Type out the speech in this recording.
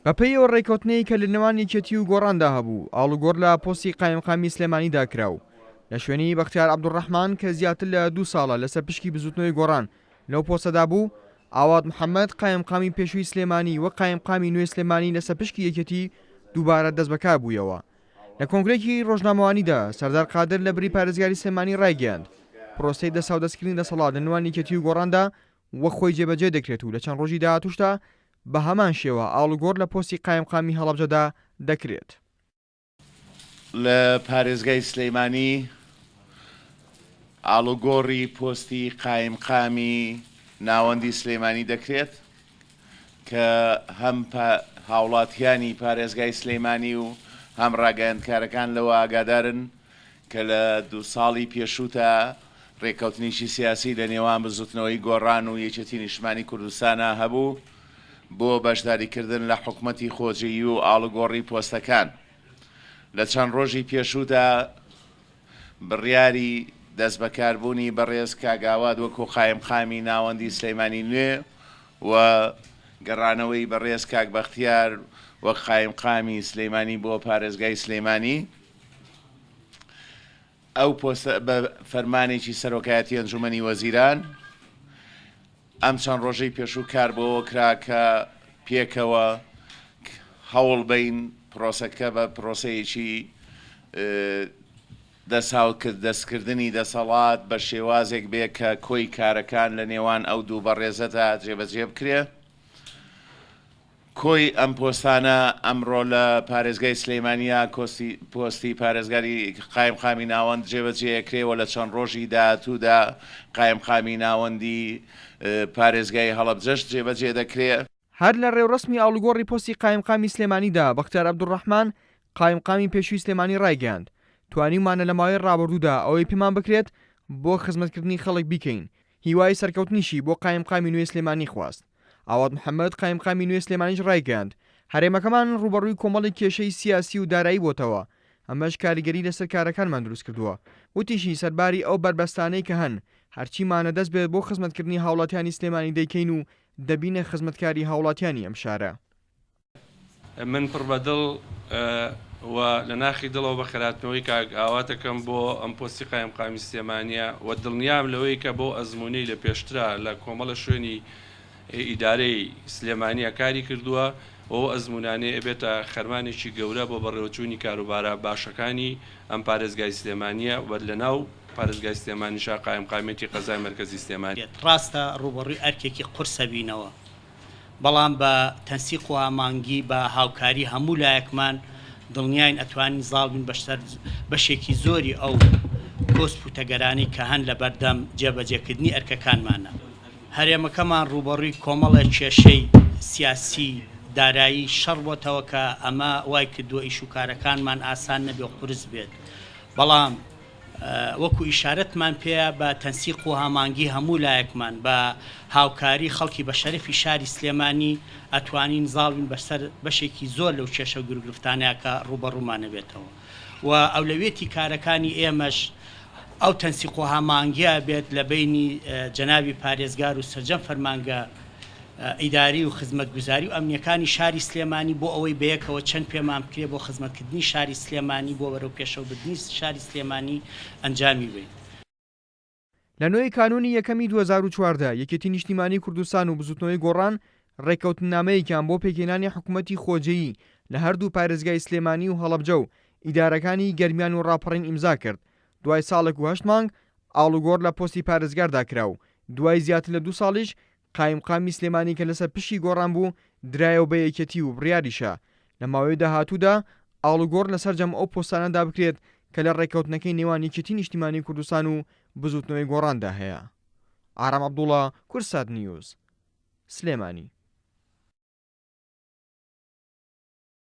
بەپێی ڕێکەوتنەی کە لە نێوان یەکێتی و گۆڕاندا هەبوو، ئاڵوگۆڕ لە پۆستی قایمقامی سلێمانیدا کراو لە شوێنی بەختیار عەبدوڕەحمان کە زیاتر لە 2 ساڵە لەسەر پشکی بزوتنەوەی گۆڕان لەو پۆستەدا بوو. ئاواد محەممەد قایمقامی پێشووی سلێمانی وە قایمقامی نوێ سلێمانی لەسەر پشکی یەکێتی دووبارە دەست بەکار بوویەوە. لە کۆنگرێکی ڕۆژنامەوانیدا سەردار قادر لە بری پارێزگاری سلێمانی ڕایگەیاند پرۆسەی دەسا و دەستکردنی دەسەڵات لە نێوان یەکێتی و گۆڕاندا وە خۆی جێبەجێ دەکرێت و لە چەند ڕۆژی داهاتووشدا بە هەمان شێوە ئاڵوگۆڕ لە پۆستی قایمقامی هەڵەبجەدا دەکرێت. لە پارێزگای سلەیمانی ئاڵوگۆڕی پۆستی قایمقامی ناوەندی سلەیمانی دەکرێت کە هەم هاوڵاتیانی پارێزگای سلەیمانی و هەم ڕاگەیاندکارەکان لەوە ئاگادارن کە لە 2 ساڵی پێشووتە ڕێکەوتنیشی سیاسی لە نێوان بزوتنەوەی گۆڕان و یەکێتی نیشتمانی کوردستانە هەبوو بۆ بەشداریکردن لە حکومەتی خۆجێیی و ئاڵوگۆڕی پۆستەکان. لە چەند ڕۆژی پێشوودا بڕیاری دەست بەکاربوونی بەڕێز کاگاواد وەکو قایمقامی ناوەندی سلەیمانی نوێ و گەڕانەوەی بەڕێز کاک بەختیار وەک قایمقامی سلەیمانی بۆ پارێزگای سلەیمانی ئەو پۆستە بە فەرمانێکی سەرۆکایەتی ئەنجومەنی وەزیران ئەم چەند ڕۆژەی پێشوو کار بۆەوە کرا کە پێکەوە هەوڵ بین پرۆسەکە بە پرۆسەیەکی دەستکردنی دەسەڵات بە شێوازێک بێ کە کۆی کارەکان لە نێوان ئەو دوو بەڕێزەدا جێبەجێ بکرێ. کۆی ئەم پۆستانە ئەمڕۆ لە پارێزگای سلەیمانیا پۆستی پارێزگاری قایمقامی ناوەند جێبەجێکرێەوە لە چەند ڕۆژی داهاتوودا قایمقامی ناوەندی پارێزگای هەڵەبجەش جێبەجێ دەکرێت. هەر لە ڕێوڕسمی ئاڵوگۆڕی پۆستی قایمقامی سلێمانیدا بەختیار عەبدوڕەحمان قایمقامی پێشووی سلێمانی ڕایگەیاند توانیمانە لە ماوەی ڕابردوودا ئەوەی پێمان بکرێت بۆ خزمەتکردنی خەڵک بیکەین. هیوای سەرکەوتنیشی بۆ قایمقامی نوێ سلێمانی خواست. ئاواد محەممەد قایمقامی نوێ سلێمانیش ڕایگەیاند هەرێمەکەمان ڕوبەڕووی کۆمەڵی کێشەی سیاسی و دارایی بۆتەوە، ئەمەش کاریگەری لەسەر کارەکانمان دروست کردووە. وتیشی سەرباری ئەو بربەستانەی کە هەن هەرچیمانە دەست بێت بۆ خزمەتکردنی هاوڵاتیانی سلێمانی دەیکەین و دەبینە خزمەتکاری هاوڵاتیانی ئەم شارە. من پڕبەدڵ و لە ناخی دڵەوە بە خەراتنەوەی ئاواتەکەم بۆ ئەم پۆستی قایمقامی سلێمانیە و دڵنیام لەوەی کە بۆ ئەزموونەی لە پێشترا لە کۆمەڵە شوێنی ئیدارەی سلێمانیە کاری کردووە ئەو ئەزمونانێ ئەبێتە خەرمانێکی گەورە بۆ بەڕێوەچوونی کاروبارە باشەکانی ئەم پارێزگای سلێمانیە و لەناو پارێزگای سلێمانیشا قایمقامێتی قەزای مەرکەزی سلێمانی. ڕاستە ڕوبەڕووی ئەرکێکی قورسە بینەوە، بەڵام بە تەنسیق و هەمانگی بە هاوکاری هەموو لایەکمان دڵنیاین ئەتوانین زاڵ بین بەشتر بەشێکی زۆری ئەو کۆسپ و تەگەرانی کە هەن لە بەردەم جێبەجێکردنی ئەرکەکانمانە. هەرێمەکەمان ڕوبەڕووی کۆمەڵە کێشەی سیاسی دارایی شەڕ بۆتەوە کە ئەمە وای کردووە ئیش و کارەکانمان ئاسان نەبێ و قورس بێت، بەڵام وەکو ئیشارەتمان پێە بە تەنسیق و هەمانگی هەموو لایەکمان بە هاوکاری خەڵکی بە شەرەفی شاری سلێمانی ئەتوانین زاڵین بەسەر بەشێکی زۆر لەو کێشە و گرفتانەیە کە ڕوبەڕوومانە بێتەوە و ئەولەوێتی کارەکانی ئێمەش ئەو تەنسیق و هەمانگیە بێت لە بینی جەنابی پارێزگار و سەرجەم فەرمانگە ئیداری و خزمەتگوزاری و ئەمنیەکانی شاری سلێمانی بۆ ئەوەی بەیەکەوە چەند پێمان بکرێ بۆ خزمەتکردنی شاری سلێمانی بۆ بەرەو پێشەوبردنی شاری سلێمانی ئەنجامی بێت. لە نوێی کانونی یەکەمی 2014 یەکێتی نیشتیمانی کوردستان و بزوتنەوەی گۆڕان ڕێکەوتنامەیەکیان بۆ پێکهێنانی حکوومەتی خۆجێیی لە هەردوو پارێزگای سلێمانی و هەڵەبجە و ئیدارەکانی گەرمیان و ڕاپەڕین ئیمزا کرد. دوای ساڵێک و 8 مانگ ئاڵوگۆڕ لە پۆستی پارێزگاردا کراو. دوای زیاتر لە 2 ساڵیش قایمقامی سلێمانی کە لەسەر پشی گۆڕان بوو درایەوە بە یەکێتی و بڕیاریشە لە ماوەی داهاتوودا ئاڵوگۆڕ لەسەر جەم ئەو پۆستانەدا بکرێت کە لە ڕێکەوتنەکەی نێوان یەکێتی نیشتیمانی کوردستان و بزوتنەوەی گۆڕاندا هەیە. ئارام عەبدوڵڵا، کورسات نیوز، سلێمانی.